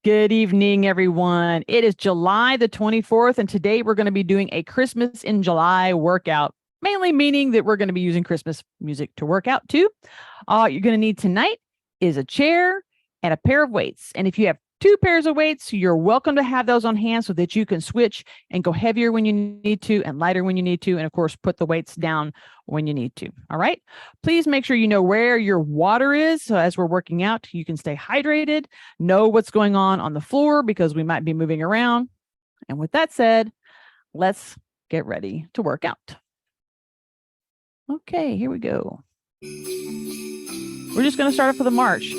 Good evening, everyone. It is July the 24th, and today we're going to be doing a Christmas in July workout, mainly meaning that we're going to be using Christmas music to work out too. All you're going to need tonight is a chair and a pair of weights. And if you have two pairs of weights, you're welcome to have those on hand so that you can switch and go heavier when you need to and lighter when you need to. And of course, put the weights down when you need to. All right. Please make sure you know where your water is. So as we're working out, you can stay hydrated, know what's going on the floor because we might be moving around. And with that said, let's get ready to work out. Okay, here we go. We're just going to start off with a march.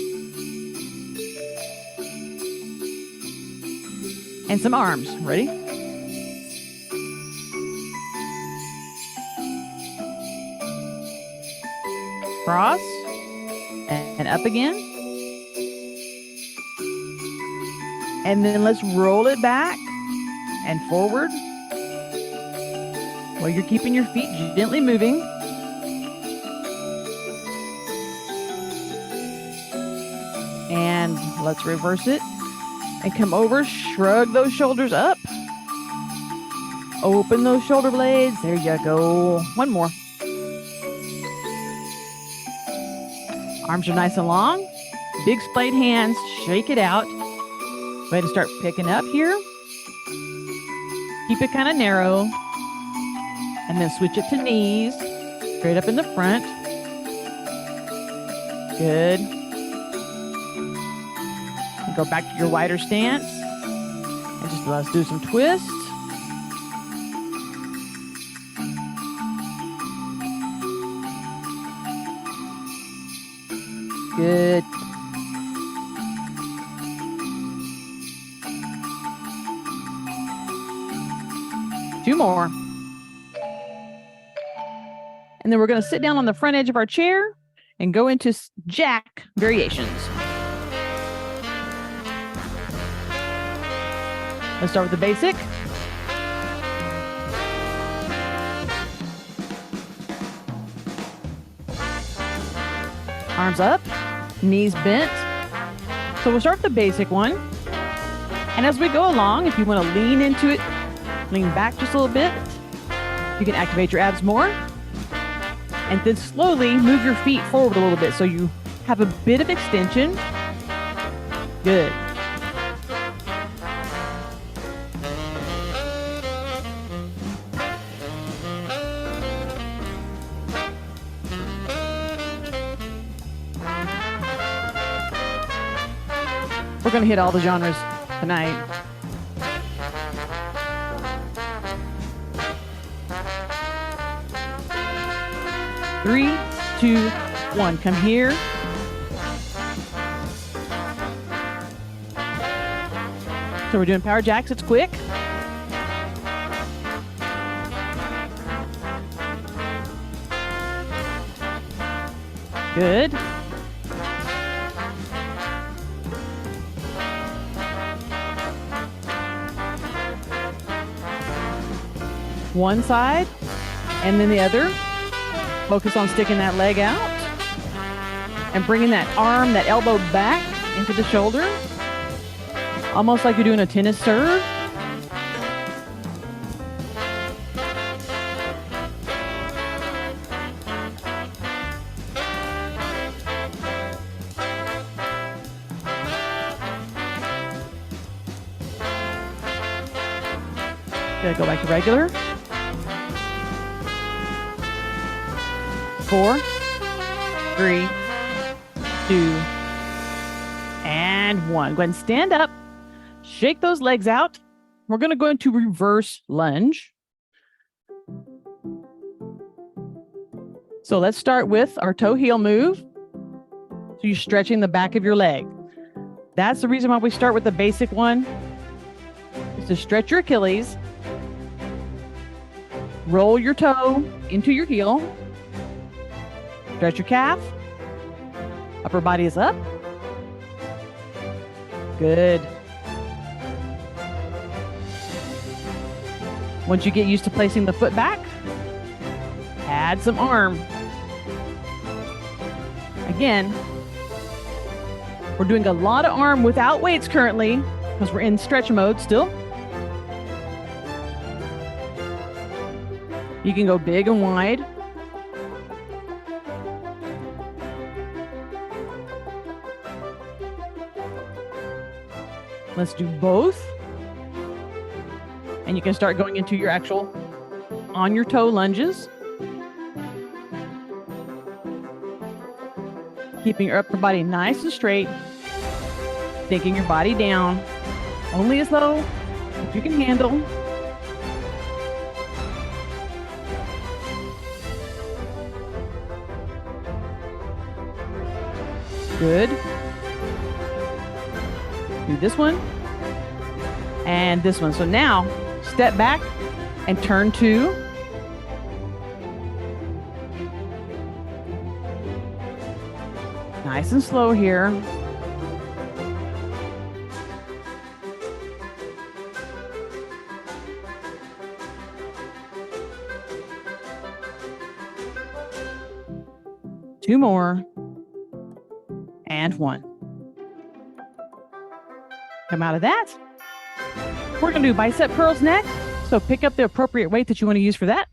And some arms. Ready? Cross. And up again. And then let's roll it back and forward while you're keeping your feet gently moving. And let's reverse it. And come over, shrug those shoulders up. Open those shoulder blades. There you go. One more. Arms are nice and long. Big splayed hands. Shake it out. Go ahead and start picking up here. Keep it kind of narrow. And then switch it to knees. Straight up in the front. Good. Go back to your wider stance and just let's do some twists. Good. Two more. And then we're going to sit down on the front edge of our chair and go into jack variations. Let's start with the basic. Arms up, knees bent. So we'll start with the basic one. And as we go along, if you want to lean into it, lean back just a little bit. You can activate your abs more. And then slowly move your feet forward a little bit so you have a bit of extension. Good. We're going to hit all the genres tonight. Three, two, one. Come here. So we're doing power jacks. It's quick. Good. One side and then the other. Focus on sticking that leg out and bringing that arm, that elbow back into the shoulder. Almost like you're doing a tennis serve. Gotta go back to regular. 4, 3, 2, and 1. Go ahead and stand up. Shake those legs out. We're going to go into reverse lunge. So let's start with our toe heel move. So you're stretching the back of your leg. That's the reason why we start with the basic one. Is to stretch your Achilles. Roll your toe into your heel. Stretch your calf. Upper body is up. Good. Once you get used to placing the foot back, add some arm. Again, We're doing a lot of arm without weights currently because we're in stretch mode still. You can go big and wide. Let's do both. And you can start going into your actual on your toe lunges. Keeping your upper body nice and straight. Taking your body down only as low as you can handle. Good. Do this one and this one. So now step back and turn to nice and slow here. Two more. And one. Come out of that. We're going to do bicep curls next. So pick up the appropriate weight that you want to use for that.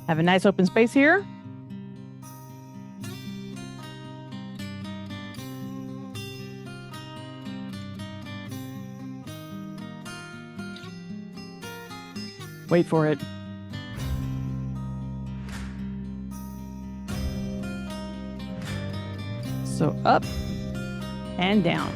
Have a nice open space here. Wait for it. So up and down.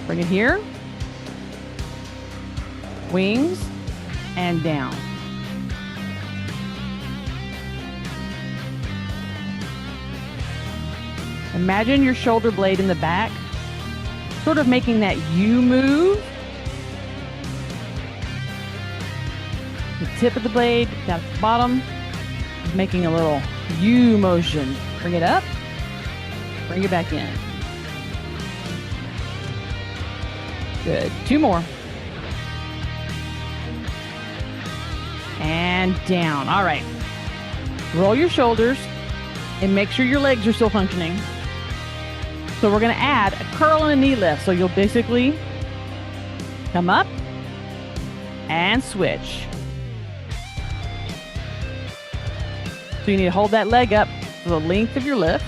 Bring it here. Wings and down. Imagine your shoulder blade in the back, sort of making that U move. The tip of the blade down at the bottom is making a little U motion. Bring it up, bring it back in. Good. Two more. And down. All right. Roll your shoulders and make sure your legs are still functioning. So we're going to add a curl and a knee lift. So you'll basically come up and switch. So you need to hold that leg up for the length of your lift.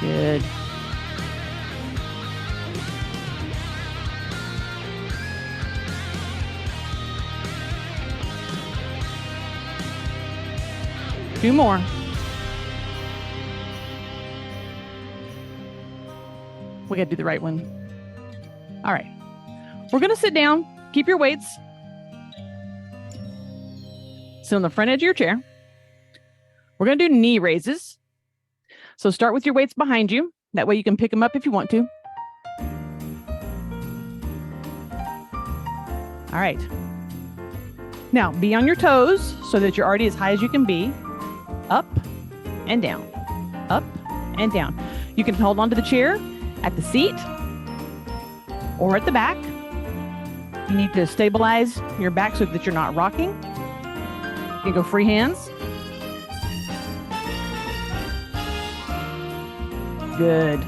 Good. Two more. We got to do the right one. All right. We're going to sit down. Keep your weights. Sit on the front edge of your chair. We're going to do knee raises. So start with your weights behind you. That way you can pick them up if you want to. All right. Now be on your toes so that you're already as high as you can be. Up and down. Up and down. You can hold onto the chair at the seat or at the back. You need to stabilize your back so that you're not rocking. You can go free hands. Good.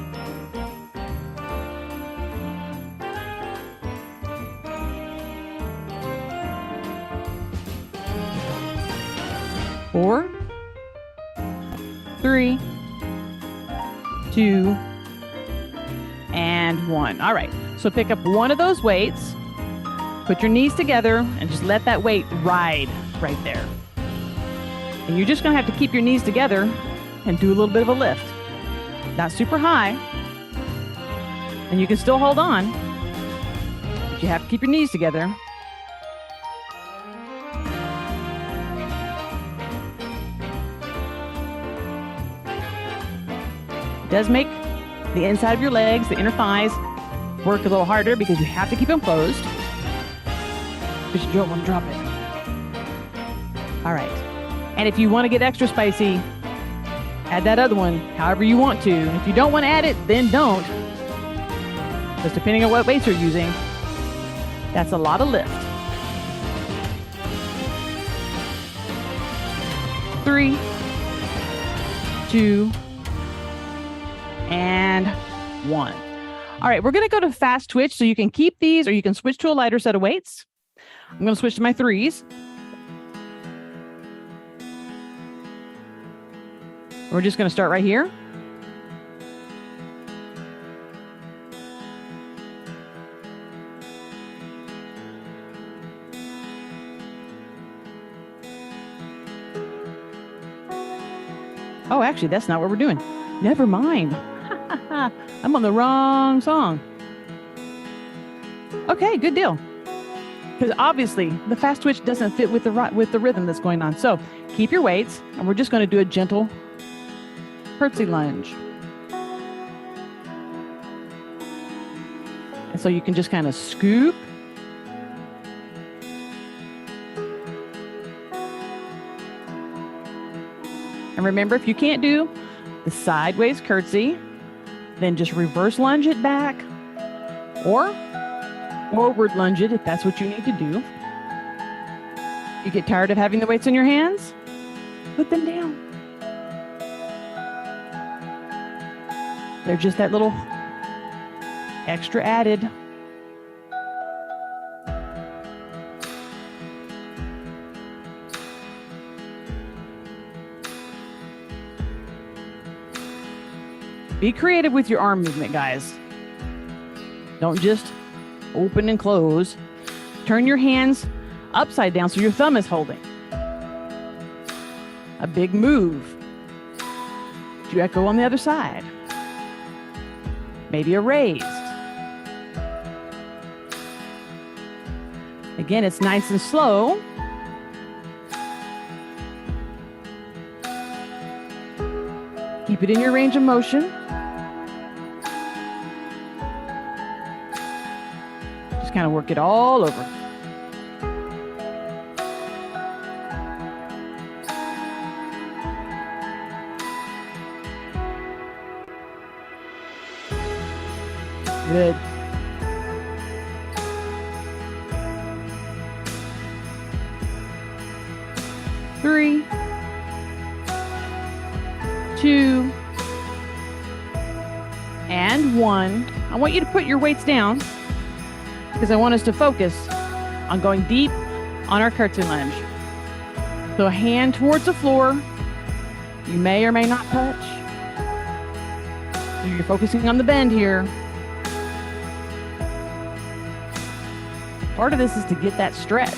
Four, three, two, and one. All right. So pick up one of those weights, put your knees together, and just let that weight ride right there. And you're just going to have to keep your knees together and do a little bit of a lift. Not super high, and you can still hold on, but you have to keep your knees together. does make the inside of your legs, the inner thighs, work a little harder because you have to keep them closed because you don't want to drop it. All right. And if you want to get extra spicy, add that other one however you want to. And if you don't want to add it, then don't. Just depending on what weights you're using, that's a lot of lift. 3, 2, and 1. All right, we're going to go to fast twitch, so you can keep these or you can switch to a lighter set of weights. I'm going to switch to my 3s. We're just going to start right here. Oh, actually, that's not what we're doing. Never mind. I'm on the wrong song. Okay, good deal. Because obviously, the fast twitch doesn't fit with the rhythm that's going on. So keep your weights, and we're just going to do a gentle curtsy lunge. And so you can just kind of scoop. And remember, if you can't do the sideways curtsy, then just reverse lunge it back or forward lunge it if that's what you need to do. You get tired of having the weights in your hands? Put them down. They're just that little extra added. Be creative with your arm movement, guys. Don't just open and close. Turn your hands upside down so your thumb is holding. A big move. Do you echo on the other side? Maybe a raise. Again, it's nice and slow. Keep it in your range of motion. Just kind of work it all over. Good. Three, 2, and 1. I want you to put your weights down because I want us to focus on going deep on our curtsy lunge. So a hand towards the floor. You may or may not touch. So you're focusing on the bend here. Part of this is to get that stretch.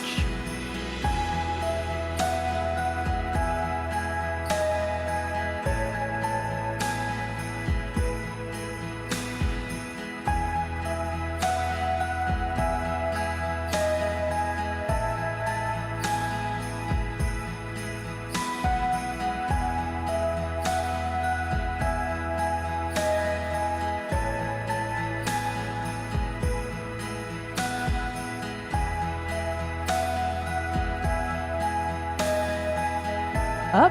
Up.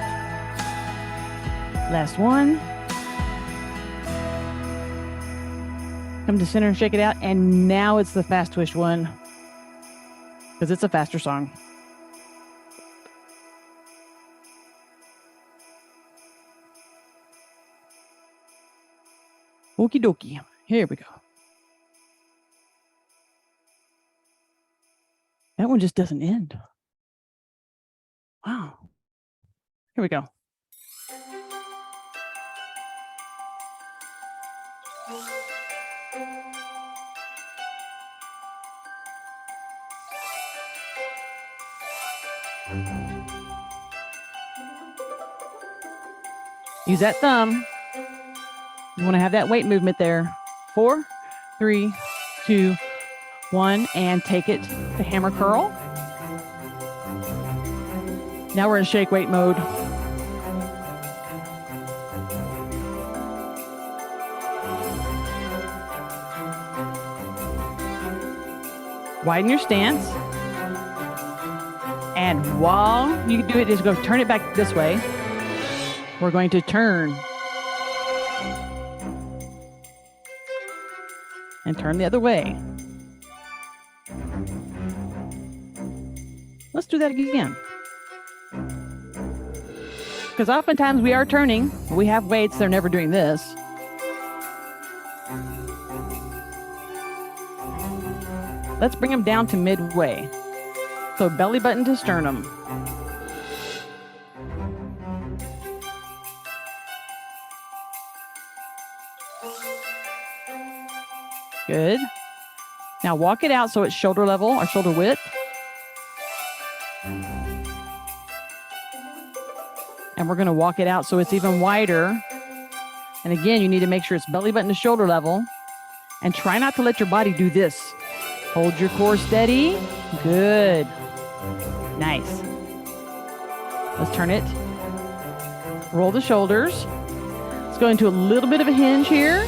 Last one. Come to center and shake it out. And now it's the fast twitch one because it's a faster song. Okie dokie. Here we go. That one just doesn't end. Wow. Here we go. Use that thumb. You want to have that weight movement there. 4, 3, 2, 1, and take it to hammer curl. Now we're in shake weight mode. Widen your stance. And while you do it, just go turn it back this way. We're going to turn. And turn the other way. Let's do that again. Because oftentimes we are turning. We have weights, they're never doing this. Let's bring them down to midway. So belly button to sternum. Good. Now walk it out so it's shoulder level or shoulder width. And we're going to walk it out so it's even wider. And again, you need to make sure it's belly button to shoulder level. And try not to let your body do this. Hold your core steady. Good. Nice. Let's turn it. Roll the shoulders. Let's go into a little bit of a hinge here.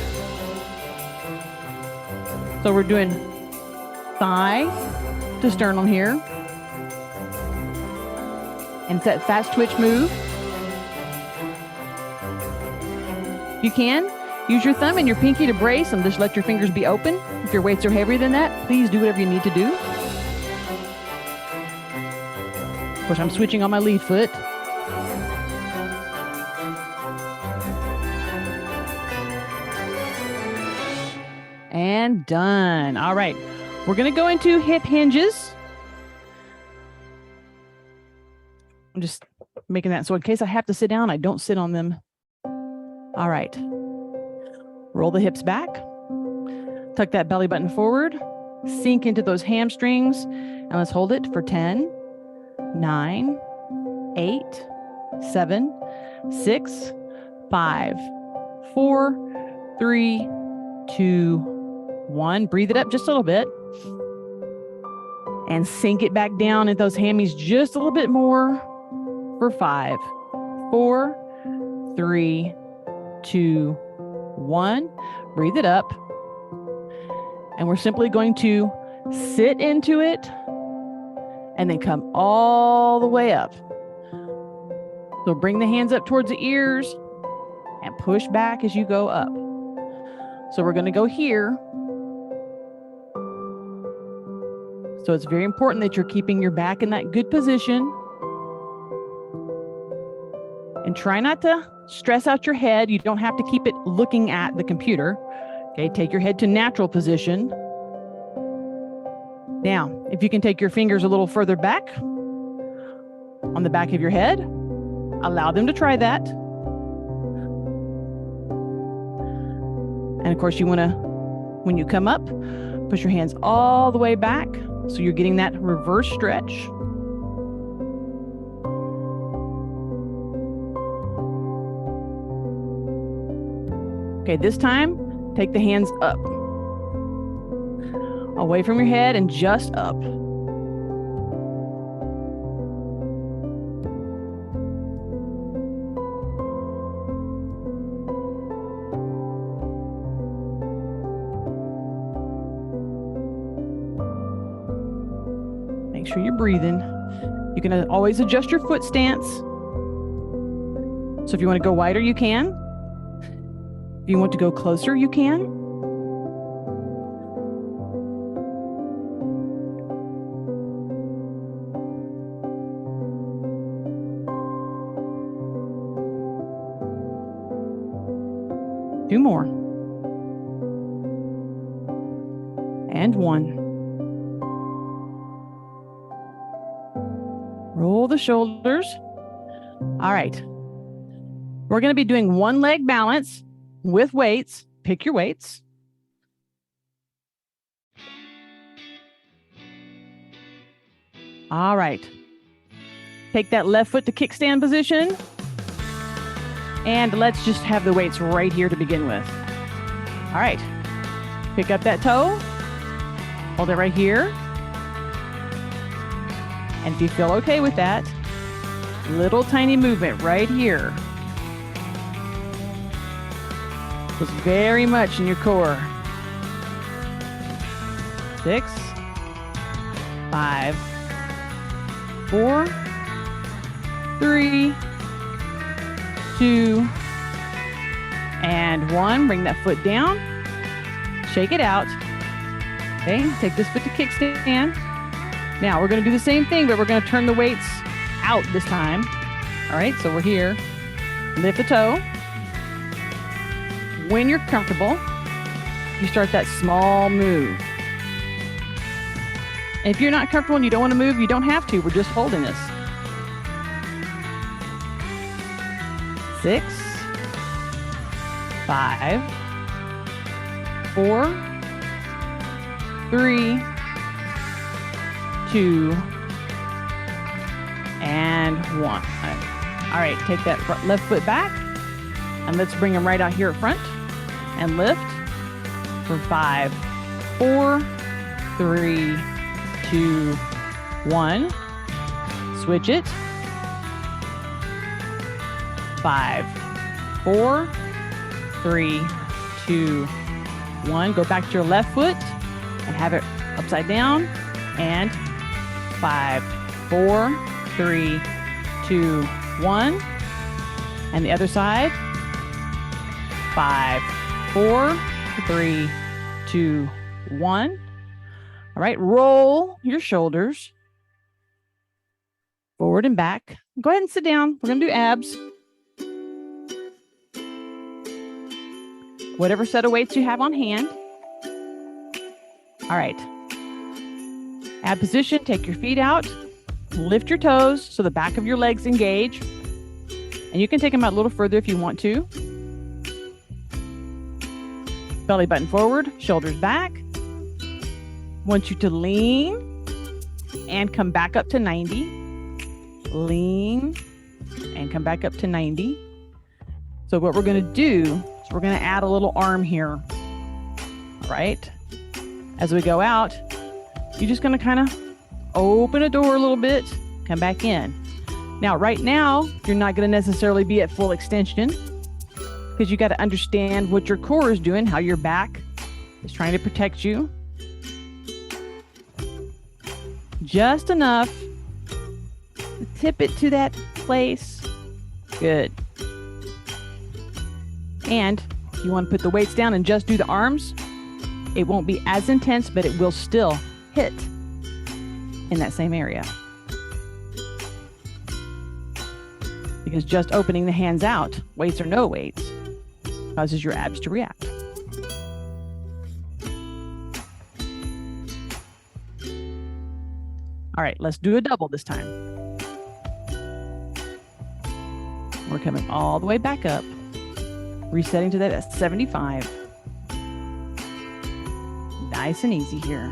So we're doing thigh to sternum here. And it's that fast twitch move. You can use your thumb and your pinky to brace and just let your fingers be open. If your weights are heavier than that, please do whatever you need to do. Of course, I'm switching on my lead foot. And done. All right. We're going to go into hip hinges. I'm just making that so in case I have to sit down, I don't sit on them. All right. Roll the hips back. Tuck that belly button forward. Sink into those hamstrings. And let's hold it for 10, 9, 8, 7, 6, 5, 4, 3, 2, 1. Breathe it up just a little bit. And sink it back down at those hammies just a little bit more for 5, 4, 3, 2, 1. Breathe it up. And we're simply going to sit into it and then come all the way up. So bring the hands up towards the ears and push back as you go up. So we're going to go here. So it's very important that you're keeping your back in that good position. And try not to stress out your head. You don't have to keep it looking at the computer. Okay, take your head to natural position. Now, if you can take your fingers a little further back on the back of your head, allow them to try that. And of course, you want to, when you come up, push your hands all the way back so you're getting that reverse stretch. Okay, this time, take the hands up. Away from your head and just up. Make sure you're breathing. You can always adjust your foot stance. So if you want to go wider, you can. If you want to go closer, you can. Two more. And 1. Roll the shoulders. All right. We're going to be doing one leg balance with weights. Pick your weights. All right. Take that left foot to kickstand position. And let's just have the weights right here to begin with. All right. Pick up that toe. Hold it right here. And if you feel okay with that, little tiny movement right here. Was very much in your core. 6, 5, 4, 3, 2, and 1. Bring that foot down. Shake it out. Okay, take this foot to kickstand. Now we're going to do the same thing, but we're going to turn the weights out this time. All right, so we're here. Lift the toe. When you're comfortable, you start that small move. And if you're not comfortable and you don't want to move, you don't have to. We're just holding this. 6, 5, 4, 3, 2, and 1. All right, take that left foot back, and let's bring them right out here at front, and lift for 5, 4, 3, 2, 1. Switch it. 5, 4, 3, 2, 1. Go back to your left foot and have it upside down. And 5, 4, 3, 2, 1. And the other side. 5, 4, 3, 2, 1. All right, roll your shoulders forward and back. Go ahead and sit down. We're going to do abs. Whatever set of weights you have on hand. All right. Ab position, take your feet out. Lift your toes so the back of your legs engage. And you can take them out a little further if you want to. Belly button forward, shoulders back. Want you to lean and come back up to 90. Lean and come back up to 90. So what we're going to do is we're going to add a little arm here. All right. As we go out, you're just going to kind of open a door a little bit, come back in. Now, right now, you're not going to necessarily be at full extension because you got to understand what your core is doing, how your back is trying to protect you. Just enough to tip it to that place. Good. And if you want to put the weights down and just do the arms, it won't be as intense, but it will still hit in that same area. Because just opening the hands out, weights or no weights, causes your abs to react. All right, let's do a double this time. We're coming all the way back up, resetting to that at 75. Nice and easy here.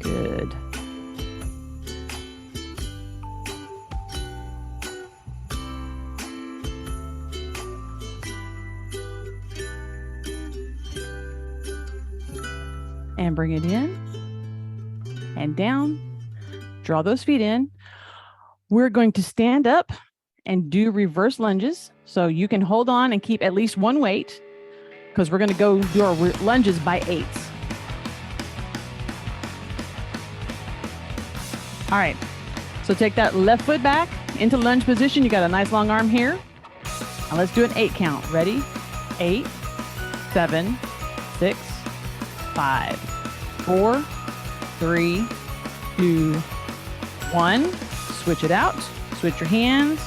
Good. And bring it in and down. Draw those feet in. We're going to stand up and do reverse lunges. So you can hold on and keep at least one weight because we're going to go do our lunges by 8s. All right. So take that left foot back into lunge position. You got a nice long arm here. Now let's do an 8 count. Ready? 8, 7, 6, 5, 4, 3, 2, 1. Switch it out. Switch your hands.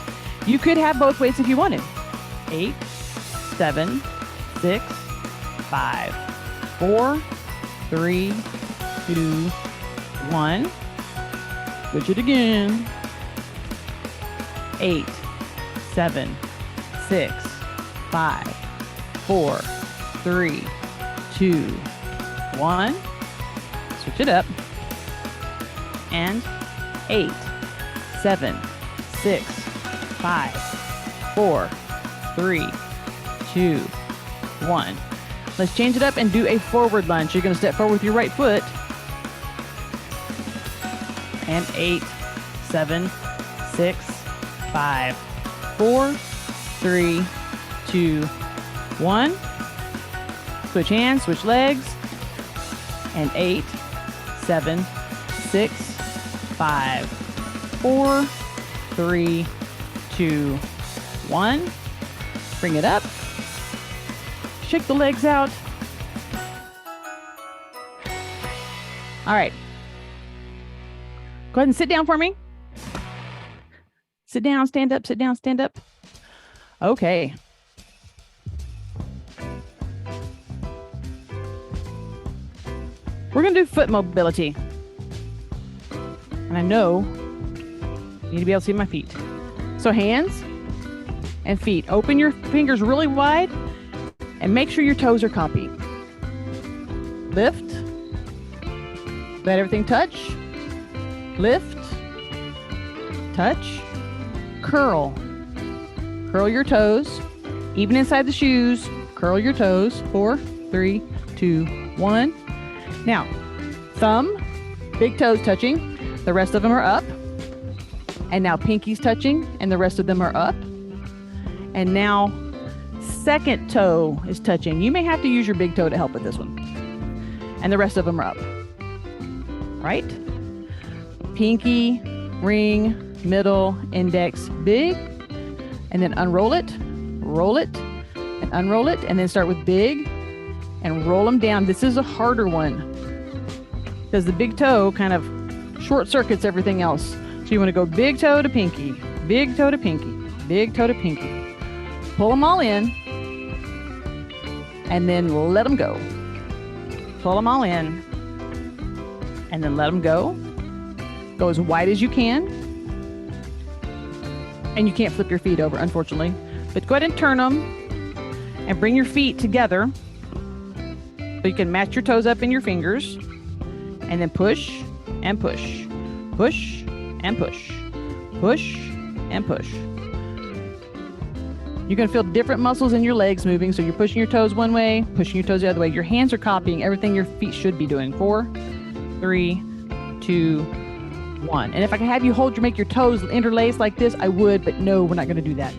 You could have both weights if you wanted. 8, 7, 6, 5, 4, 3, 2, 1. Switch it again. 8, 7, 6, 5, 4, 3, 2, 1. Switch it up. And 8, 7, 6, 5, 4, 3, 2, 1. Let's change it up and do a forward lunge. You're going to step forward with your right foot. And 8, 7, 6, 5, 4, 3, 2, 1. Switch hands, switch legs. And 8, 7, 6, 5, 4, 3, 2, 1. Bring it up. Shake the legs out. All right. Go ahead and sit down for me. Sit down, stand up, sit down, stand up. Okay. We're going to do foot mobility. And I know you need to be able to see my feet. So hands and feet. Open your fingers really wide and make sure your toes are copying. Lift. Let everything touch. Lift. Touch. Curl. Curl your toes. Even inside the shoes, curl your toes. 4, 3, 2, 1. Now, thumb, big toes touching. The rest of them are up. And now pinkies touching, and the rest of them are up. And now second toe is touching. You may have to use your big toe to help with this one. And the rest of them are up. Right? Pinky, ring, middle, index, big. And then unroll it, roll it, and unroll it. And then start with big and roll them down. This is a harder one because the big toe kind of short circuits everything else. So you want to go big toe to pinky, big toe to pinky, big toe to pinky. Pull them all in and then let them go. Pull them all in and then let them go. Go as wide as you can. And you can't flip your feet over, unfortunately. But go ahead and turn them and bring your feet together so you can match your toes up in your fingers. And then push and push, push and push, push and push. You're going to feel different muscles in your legs moving. So you're pushing your toes one way, pushing your toes the other way. Your hands are copying everything your feet should be doing. 4, 3, 2, 1. And if I could have you make your toes interlaced like this, I would, but no, we're not going to do that.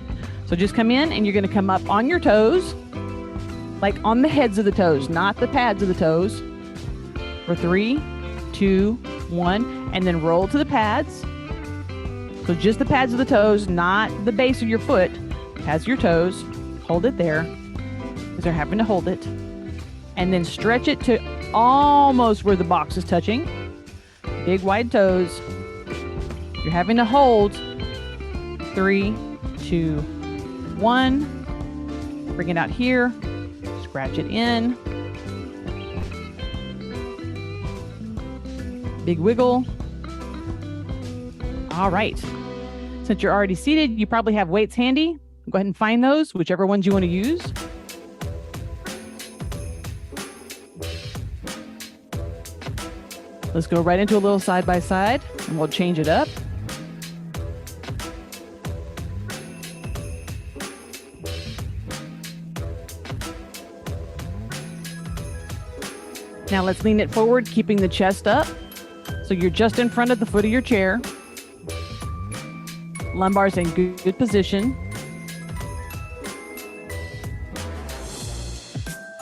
So just come in and you're going to come up on your toes, like on the heads of the toes, not the pads of the toes. For 3, 2, 1, and then roll to the pads. So just the pads of the toes, not the base of your foot. Pads of your toes. Hold it there because they're having to hold it. And then stretch it to almost where the box is touching. Big wide toes. You're having to hold. 3, 2, 1. Bring it out here. Scratch it in. Big wiggle. All right. Since you're already seated, you probably have weights handy. Go ahead and find those, whichever ones you want to use. Let's go right into a little side by side and we'll change it up. Now let's lean it forward, keeping the chest up. So you're just in front of the foot of your chair. Lumbar's in good position.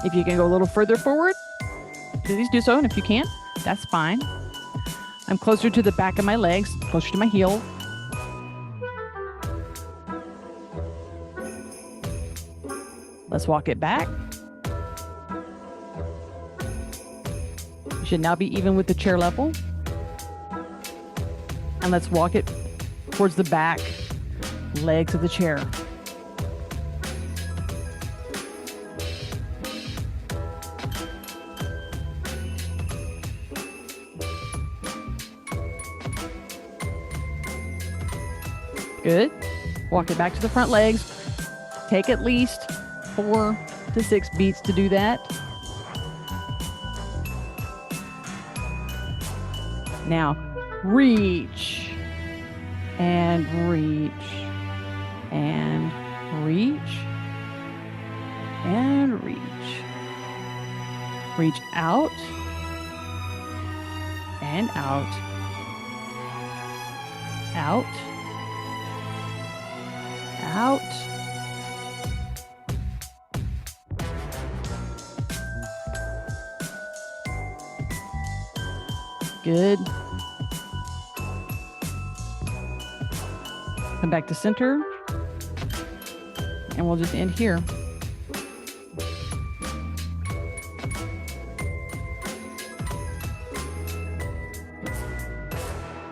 If you can go a little further forward, please do so. And if you can't, that's fine. I'm closer to the back of my legs, closer to my heel. Let's walk it back. You should now be even with the chair level. And let's walk it towards the back legs of the chair. Good. Walk it back to the front legs. Take at least 4 to 6 beats to do that. Now, reach and reach and reach and reach. Reach out and out, out out. Good. Come back to center. And we'll just end here.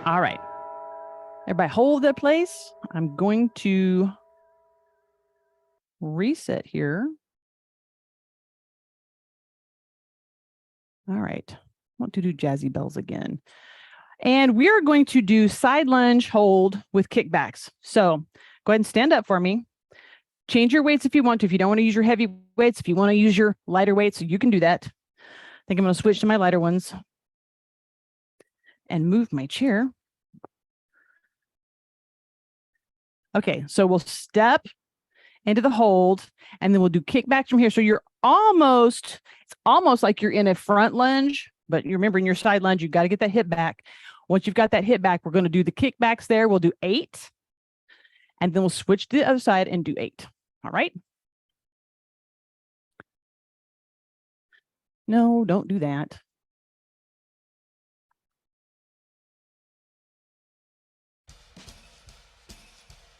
All right. Everybody hold that place. I'm going to reset here. All right. I want to do Jazzy Bells again. And we are going to do side lunge hold with kickbacks. So go ahead and stand up for me. Change your weights if you want to. If you don't want to use your heavy weights, if you want to use your lighter weights, you can do that. I think I'm going to switch to my lighter ones and move my chair. Okay, so we'll step into the hold and then we'll do kickbacks from here. So it's almost like you're in a front lunge, but you remember in your side lunge, you've got to get that hip back. Once you've got that hip back, we're going to do the kickbacks there. We'll do 8 and then we'll switch to the other side and do 8. All right. No, don't do that.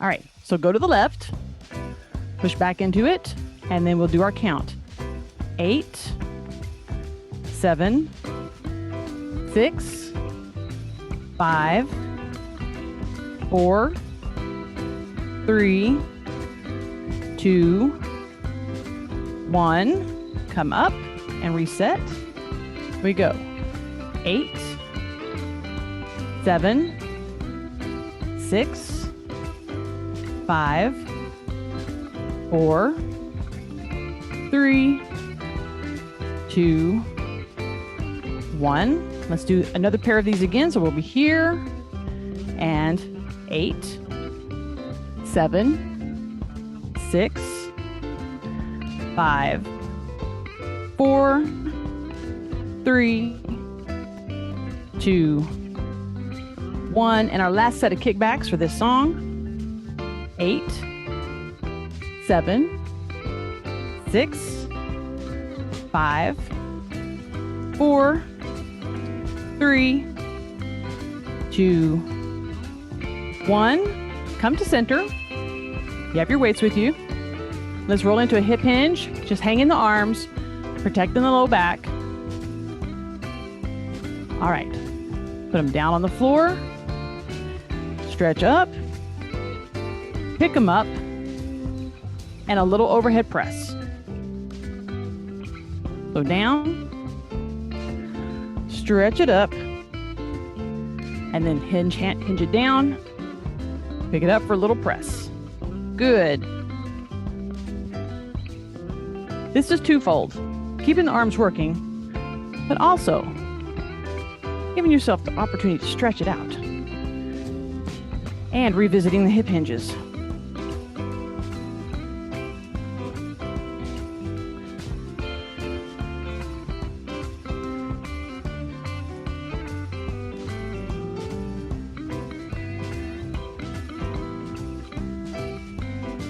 All right, so go to the left, push back into it, and then we'll do our count. 8, 7, 6, 5, 4, 3, 2, 1. Come up and reset. Here we go. 8, 7, 6, 5, 4, 3, 2, 1. Let's do another pair of these again. So we'll be here and 8, 7, 6, 5, 4, 3, 2, 1. And our last set of kickbacks for this song. 8, 7, 6, 5, 4, 3, 2, 1. Come to center. You have your weights with you. Let's roll into a hip hinge. Just hang in the arms, protecting the low back. All right. Put them down on the floor. Stretch up. Pick them up. And a little overhead press. So down. Stretch it up. And then hinge it down. Pick it up for a little press. Good. This is twofold. Keeping the arms working, but also giving yourself the opportunity to stretch it out. And revisiting the hip hinges.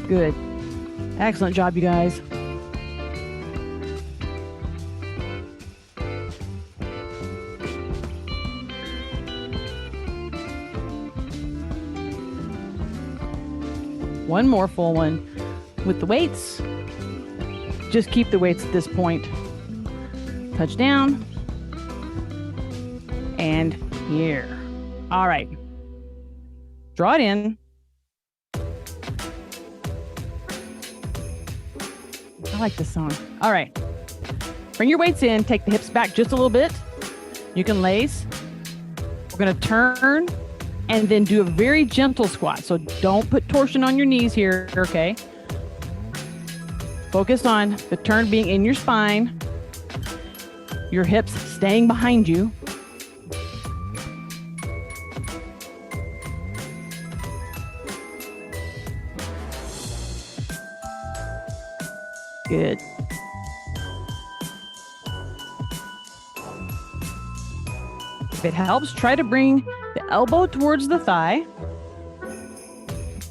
Good. Excellent job, you guys. One more full one with the weights. Just keep the weights at this point. Touch down. And here. All right. Draw it in. I like this song. All right. Bring your weights in. Take the hips back just a little bit. You can lace. We're going to turn and then do a very gentle squat. So don't put torsion on your knees here, okay? Focus on the turn being in your spine, your hips staying behind you. Good. If it helps, try to bring the elbow towards the thigh.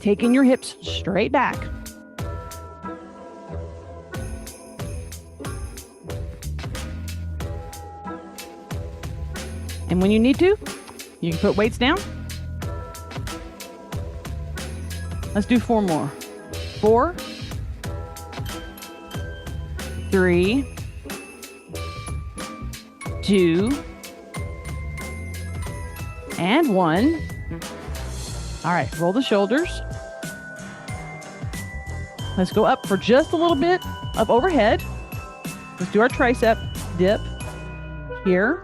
taking your hips straight back. And when you need to, you can put weights down. Let's do 4 more. 4, 3, 2, and 1. All right, roll the shoulders. Let's go up for just a little bit, up overhead. Let's do our tricep dip here.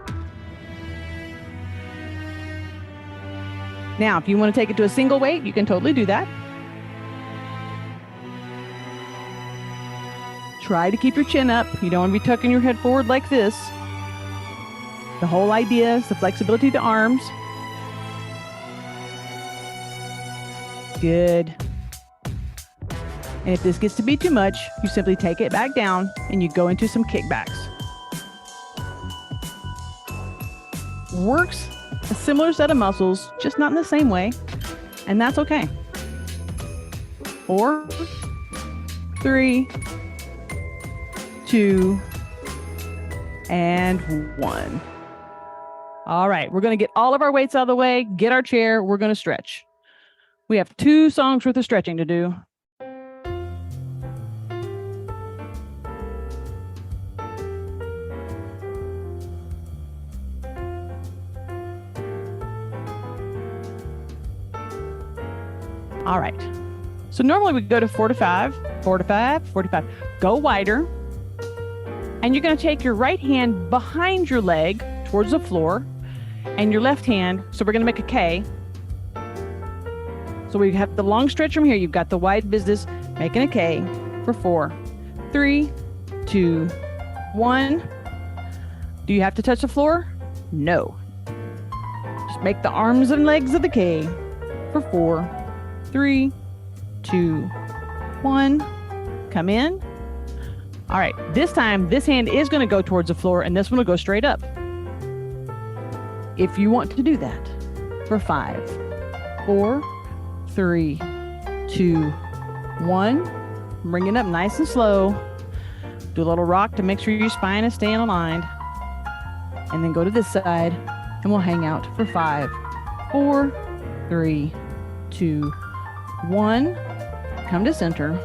Now, if you want to take it to a single weight, you can totally do that. Try to keep your chin up. You don't want to be tucking your head forward like this. The whole idea is the flexibility of the arms. Good. And if this gets to be too much, you simply take it back down and you go into some kickbacks. Works a similar set of muscles, just not in the same way, and that's okay. 4, 3, 2, and 1. All right, we're going to get all of our weights out of the way, get our chair, we're going to stretch. We have 2 songs worth of stretching to do. All right. So normally we go to 4 to 5, 4 to 5, 4 to 5. Go wider. And you're going to take your right hand behind your leg towards the floor and your left hand. So we're going to make a K. So we have the long stretch from here. You've got the wide business making a K for 4, 3, 2, 1. Do you have to touch the floor? No. Just make the arms and legs of the K for 4, 3, 2, 1. Come in. All right, this time, this hand is going to go towards the floor and this one will go straight up. If you want to do that for 5, 4, 3, 2, 1. Bring it up nice and slow. Do a little rock to make sure your spine is staying aligned. And then go to this side and we'll hang out for 5, 4, 3, 2, 1. Come to center.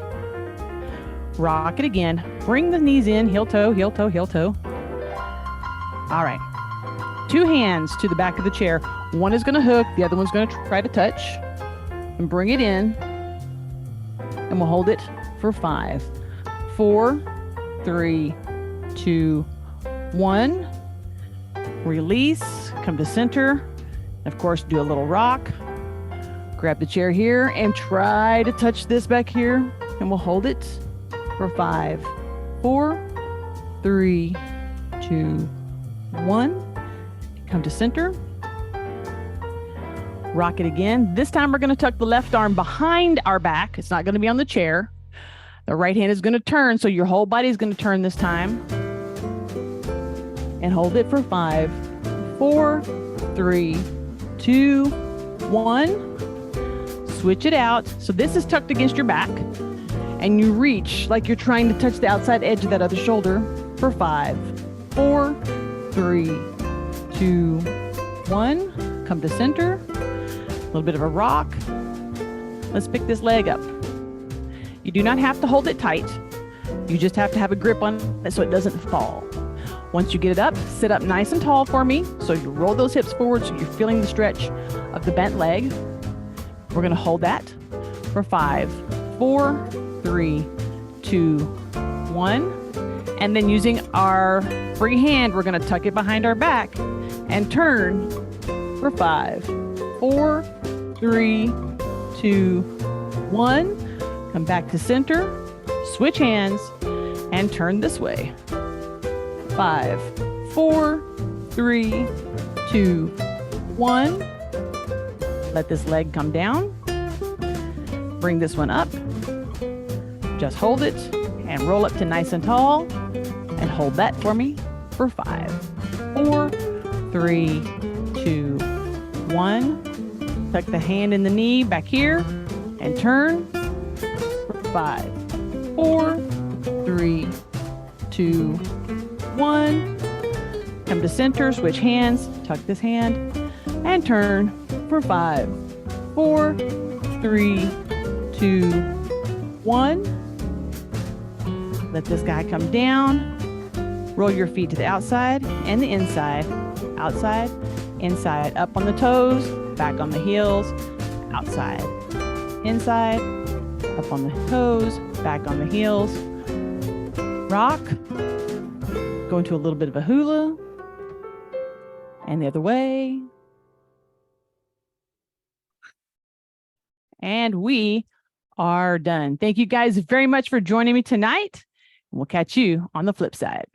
Rock it again. Bring the knees in, heel toe, heel toe, heel toe. All right. 2 hands to the back of the chair. One is going to hook, the other one's going to try to touch. And bring it in. And we'll hold it for 5, 4, 3, 2, 1. Release. Come to center. Of course, do a little rock. Grab the chair here and try to touch this back here. And we'll hold it for 5, 4, 3, 2, 1. Come to center. Rock it again. This time we're going to tuck the left arm behind our back. It's not going to be on the chair. The right hand is going to turn, so your whole body is going to turn this time. And hold it for 5, 4, 3, 2, 1. Switch it out. So this is tucked against your back. And you reach like you're trying to touch the outside edge of that other shoulder for 5, 4, 3, 2, 1. Come to center. A little bit of a rock. Let's pick this leg up. You do not have to hold it tight. You just have to have a grip on it so it doesn't fall. Once you get it up, sit up nice and tall for me. So you roll those hips forward so you're feeling the stretch of the bent leg. We're going to hold that for 5, 4, 3, 2, 1. And then using our free hand, we're going to tuck it behind our back and turn for 5, 4, 3, 2, 1. Come back to center, switch hands, and turn this way. 5, 4, 3, 2, 1. Let this leg come down. Bring this one up. Just hold it and roll up to nice and tall. And hold that for me for 5, 4, 3, 2, 1. Tuck the hand in the knee back here and turn for 5, 4, 3, 2, 1. Come to center, switch hands, tuck this hand, and turn for 5, 4, 3, 2, 1. Let this guy come down. Roll your feet to the outside and the inside. Outside, inside, up on the toes, back on the heels, outside, inside, up on the toes, back on the heels. Rock. Go into a little bit of a hula. And the other way. And we are done. Thank you guys very much for joining me tonight. We'll catch you on the flip side.